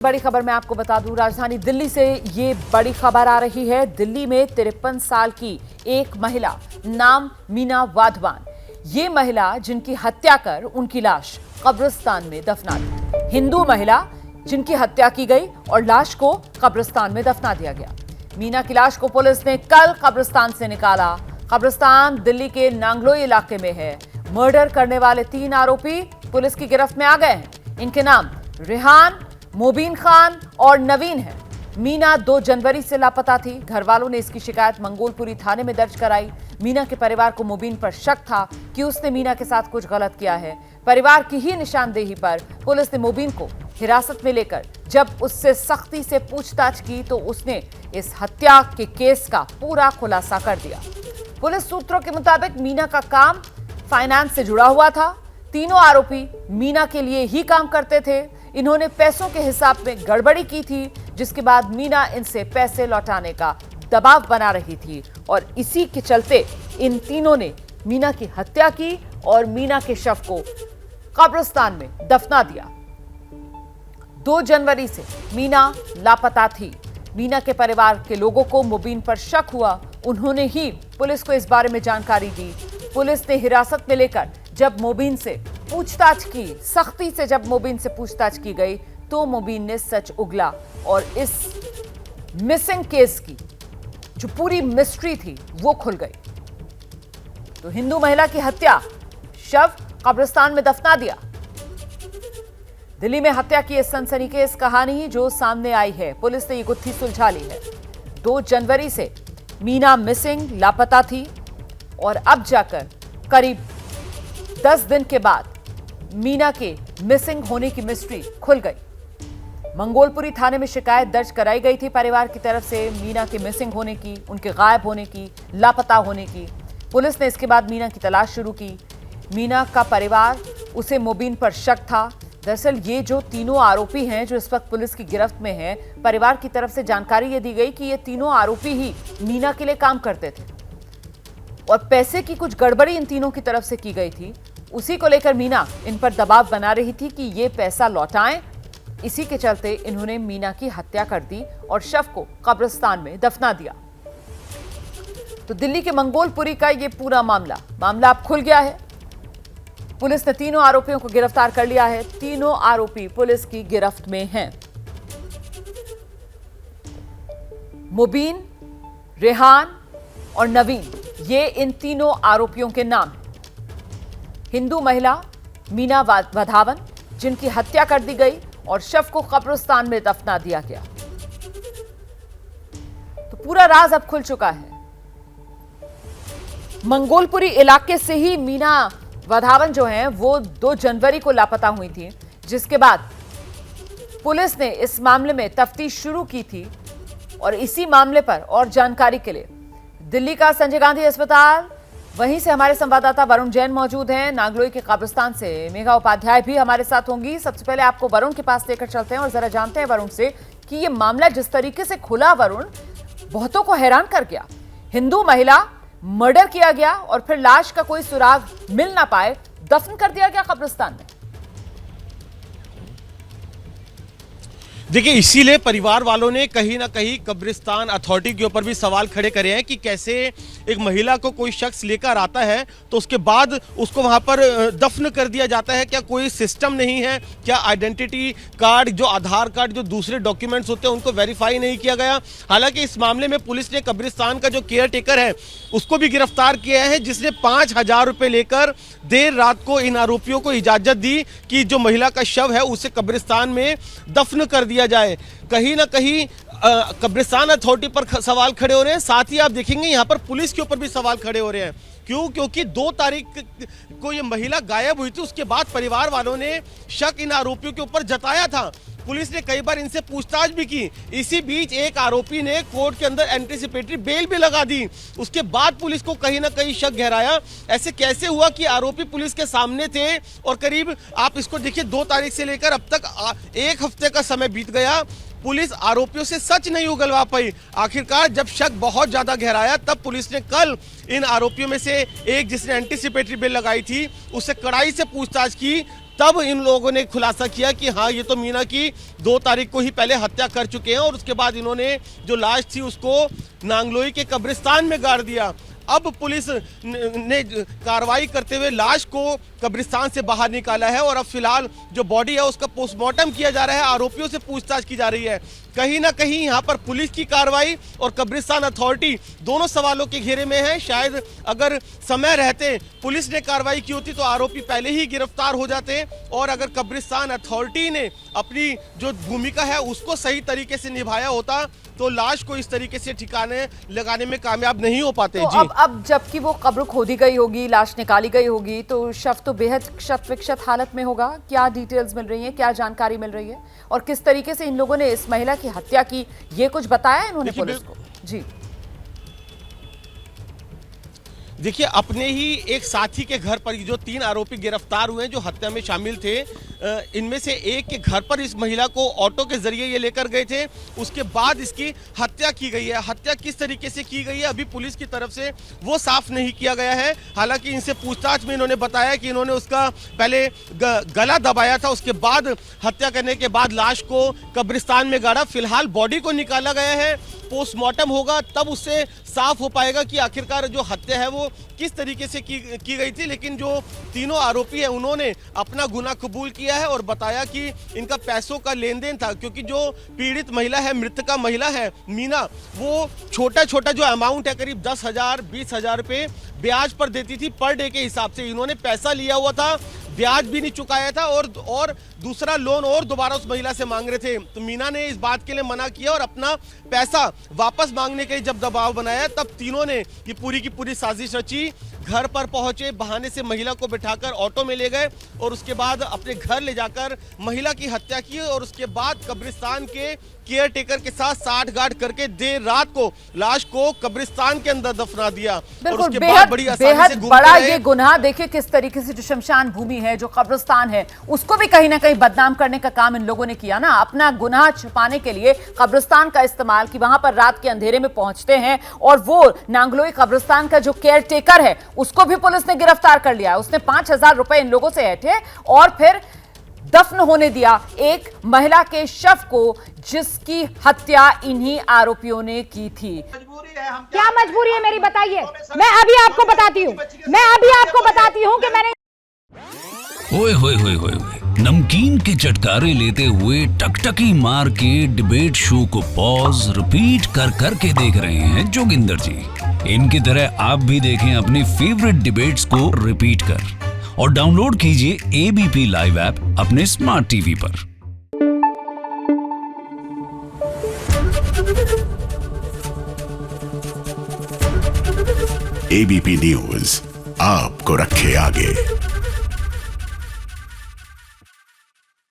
बड़ी खबर मैं आपको बता दूं, राजधानी दिल्ली से ये बड़ी खबर आ रही है। दिल्ली में 53 साल की एक महिला, नाम मीना वाधवान, ये महिला जिनकी हत्या कर उनकी लाश कब्रिस्तान में दफना दी। हिंदू महिला जिनकी हत्या की गई और लाश को कब्रिस्तान में दफना दिया गया। मीना की लाश को पुलिस ने कल कब्रिस्तान से निकाला। कब्रिस्तान दिल्ली के नांगलोई इलाके में है। मर्डर करने वाले 3 आरोपी पुलिस की गिरफ्त में आ गए हैं। इनके नाम रेहान, मोबीन खान और नवीन है। मीना 2 जनवरी से लापता थी। घर वालों ने इसकी शिकायत मंगोलपुरी थाने में दर्ज कराई। मीना के परिवार को मोबीन पर शक था कि उसने मीना के साथ कुछ गलत किया है। परिवार की ही निशानदेही पर पुलिस ने मोबीन को हिरासत में लेकर जब उससे सख्ती से पूछताछ की तो उसने इस हत्या के केस का पूरा खुलासा कर दिया। पुलिस सूत्रों के मुताबिक मीना का काम फाइनेंस से जुड़ा हुआ था। तीनों आरोपी मीना के लिए ही काम करते थे। इन्होंने पैसों के हिसाब में गड़बड़ी की थी, जिसके बाद मीना इनसे पैसे लौटाने का दबाव बना रही थी और इसी के चलते इन तीनों ने मीना की हत्या की और मीना के शव को कब्रिस्तान में दफना दिया। 2 जनवरी से मीना लापता थी। मीना के परिवार के लोगों को मोबीन पर शक हुआ। उन्होंने ही पुलिस को इस बारे में जानकारी दी। पुलिस ने हिरासत में लेकर जब मोबीन से पूछताछ की, सख्ती से जब मोबीन से पूछताछ की गई तो मोबीन ने सच उगला और इस मिसिंग केस की जो पूरी मिस्ट्री थी वो खुल गई। तो हिंदू महिला की हत्या, शव कब्रिस्तान में दफना दिया। दिल्ली में हत्या की इस सनसनीखेज कहानी जो सामने आई है, पुलिस ने ये गुत्थी सुलझा ली है। 2 जनवरी से मीना मिसिंग, लापता थी और अब जाकर करीब 10 दिन के बाद मीना के मिसिंग होने की मिस्ट्री खुल गई। मंगोलपुरी थाने में शिकायत दर्ज कराई गई थी परिवार की तरफ से मीना के मिसिंग होने की, उनके गायब होने की, लापता होने की। पुलिस ने इसके बाद मीना की तलाश शुरू की। मीना का परिवार, उसे मोबीन पर शक था। दरअसल ये जो तीनों आरोपी हैं जो इस वक्त पुलिस की गिरफ्त में हैं, परिवार की तरफ से जानकारी ये दी गई कि ये तीनों आरोपी ही मीना के लिए काम करते थे और पैसे की कुछ गड़बड़ी इन तीनों की तरफ से की गई थी। उसी को लेकर मीना इन पर दबाव बना रही थी कि ये पैसा लौटाएं। इसी के चलते इन्होंने मीना की हत्या कर दी और शव को कब्रिस्तान में दफना दिया। तो दिल्ली के मंगोलपुरी का ये पूरा मामला अब खुल गया है। पुलिस ने तीनों आरोपियों को गिरफ्तार कर लिया है। तीनों आरोपी पुलिस की गिरफ्त में हैं। मोबीन, रेहान और नवीन, ये इन तीनों आरोपियों के नाम हैं। हिंदू महिला मीना वाधवान, जिनकी हत्या कर दी गई और शव को कब्रिस्तान में दफना दिया गया। तो पूरा राज अब खुल चुका है। मंगोलपुरी इलाके से ही मीना वाधवान जो हैं वो 2 जनवरी को लापता हुई थी, जिसके बाद पुलिस ने इस मामले में तफ्तीश शुरू की थी। और इसी मामले पर और जानकारी के लिए दिल्ली का संजय गांधी अस्पताल, वहीं से हमारे संवाददाता वरुण जैन मौजूद हैं। नांगलोई के कब्रिस्तान से मेघा उपाध्याय भी हमारे साथ होंगी। सबसे पहले आपको वरुण के पास लेकर चलते हैं और जरा जानते हैं वरुण से कि ये मामला जिस तरीके से खुला, वरुण, बहुतों को हैरान कर गया। हिंदू महिला, मर्डर किया गया और फिर लाश का कोई सुराग मिल ना पाए, दफन कर दिया गया कब्रिस्तान में। देखिए, इसीलिए परिवार वालों ने कहीं ना कहीं कब्रिस्तान अथॉरिटी के ऊपर भी सवाल खड़े करे हैं कि कैसे एक महिला को कोई शख्स लेकर आता है तो उसके बाद उसको वहां पर दफन कर दिया जाता है। क्या कोई सिस्टम नहीं है? क्या आइडेंटिटी कार्ड, जो आधार कार्ड, जो दूसरे डॉक्यूमेंट्स होते हैं उनको वेरीफाई नहीं किया गया? हालांकि इस मामले में पुलिस ने कब्रिस्तान का जो केयर टेकर है उसको भी गिरफ्तार किया है, जिसने 5000 रुपये लेकर देर रात को इन आरोपियों को इजाजत दी कि जो महिला का शव है उसे कब्रिस्तान में दफन कर दिया जाए। कहीं ना कहीं कब्रिस्तान अथॉरिटी पर सवाल खड़े हो रहे हैं। साथ ही आप देखेंगे यहाँ पर पुलिस के ऊपर भी सवाल खड़े हो रहे हैं। क्यों? क्योंकि 2 तारीख को ये महिला गायब हुई थी। उसके बाद परिवार वालों ने शक इन आरोपियों के ऊपर जताया था। पुलिस ने कई बार इनसे पूछताछ भी की। इसी बीच एक आरोपी ने कोर्ट के अंदर एंटीसिपेटरी बेल भी लगा दी। उसके बाद पुलिस को कहीं ना कहीं शक गहराया, ऐसे कैसे हुआ कि आरोपी पुलिस के सामने थे और करीब आप इसको देखिए 2 तारीख से लेकर अब तक 1 हफ्ते का समय बीत गया। पुलिस आरोपियों से सच नहीं उगलवा पाई। आखिरकार जब शक बहुत ज्यादा गहराया तब पुलिस ने कल इन आरोपियों में से एक, जिसने एंटीसिपेटरी बेल लगाई थी, उससे कड़ाई से पूछताछ की। तब इन लोगों ने खुलासा किया कि हाँ, ये तो मीना की 2 तारीख को ही पहले हत्या कर चुके हैं और उसके बाद इन्होंने जो लाश थी उसको नांगलोई के कब्रिस्तान में गाड़ दिया। अब पुलिस ने कार्रवाई करते हुए लाश को कब्रिस्तान से बाहर निकाला है और अब फिलहाल जो बॉडी है उसका पोस्टमार्टम किया जा रहा है, आरोपियों से पूछताछ की जा रही है। कहीं ना कहीं यहाँ पर पुलिस की कार्रवाई और कब्रिस्तान अथॉरिटी दोनों सवालों के घेरे में है। शायद अगर समय रहते पुलिस ने कार्रवाई की होती तो आरोपी पहले ही गिरफ्तार हो जाते, और अगर कब्रिस्तान अथॉरिटी ने अपनी जो भूमिका है उसको सही तरीके से निभाया होता तो लाश को इस तरीके से ठिकाने लगाने में कामयाब नहीं हो पाते। तो जी अब जबकि वो कब्र खोदी गई होगी, लाश निकाली गई होगी, तो शव तो बेहद क्षत विक्षत हालत में होगा। क्या डिटेल्स मिल रही हैं, क्या जानकारी मिल रही है और किस तरीके से इन लोगों ने इस महिला की हत्या की, ये कुछ बताया इन्होंने पुलिस को? जी देखिए, अपने ही एक साथी के घर पर जो 3 आरोपी गिरफ्तार हुए हैं जो हत्या में शामिल थे, इनमें से एक के घर पर इस महिला को ऑटो के जरिए ये लेकर गए थे, उसके बाद इसकी हत्या की गई है। हत्या किस तरीके से की गई है अभी पुलिस की तरफ से वो साफ नहीं किया गया है। हालांकि इनसे पूछताछ में इन्होंने बताया कि इन्होंने उसका पहले गला दबाया था, उसके बाद हत्या करने के बाद लाश को कब्रिस्तान में गाड़ा। फिलहाल बॉडी को निकाला गया है, पोस्टमार्टम होगा तब उससे साफ हो पाएगा कि आखिरकार जो हत्या है वो किस तरीके से की गई थी। लेकिन जो तीनों आरोपी हैं उन्होंने अपना गुनाह कबूल किया है और बताया कि इनका पैसों का लेन देन था, क्योंकि जो पीड़ित महिला है, मृतका महिला है मीना, वो छोटा छोटा जो अमाउंट है करीब 10,000 20,000 रुपये ब्याज पर देती थी पर डे के हिसाब से। इन्होंने पैसा लिया हुआ था, ब्याज भी नहीं चुकाया था और दूसरा लोन और दोबारा उस महिला से मांग रहे थे। तो मीना ने इस बात के लिए मना किया और अपना पैसा वापस मांगने के लिए जब दबाव बनाया तब तीनों ने ये पूरी की पूरी साजिश रची। घर पर पहुंचे, बहाने से महिला को बिठाकर ऑटो में ले गए और उसके बाद अपने घर ले जाकर महिला की हत्या की और उसके बाद कब्रिस्तान के केयर टेकर के साथ साठगांठ करके देर रात को लाश को कब्रिस्तान के अंदर दफना दिया। और उसके बाद बड़ी आसानी से बड़ा ये गुनाह, देखिए किस तरीके से जो शमशान भूमि है, जो कब्रिस्तान है, उसको भी कहीं ना कहीं बदनाम करने का काम इन लोगों ने किया ना। अपना गुनाह छुपाने के लिए कब्रिस्तान का इस्तेमाल, कि वहां पर रात के अंधेरे में पहुंचते हैं और वो नांगलोई कब्रिस्तान का जो केयर टेकर है उसको भी पुलिस ने गिरफ्तार कर लिया। उसने 5,000 रुपए इन लोगों से ऐंठे और फिर दफन होने दिया एक महिला के शव को, जिसकी हत्या इन्हीं आरोपियों ने की थी। क्या मजबूरी है मेरी, बताइए। मैं अभी आपको बताती हूँ कि मैंने ओए होए होए होए नमकीन के चटकारे लेते हुए टकटकी मार के डिबेट शो को पॉज रिपीट कर करके देख रहे हैं जोगिंदर जी। इनकी तरह आप भी देखें अपनी फेवरेट डिबेट्स को रिपीट कर और डाउनलोड कीजिए एबीपी लाइव ऐप अपने स्मार्ट टीवी पर। एबीपी न्यूज आपको रखे आगे।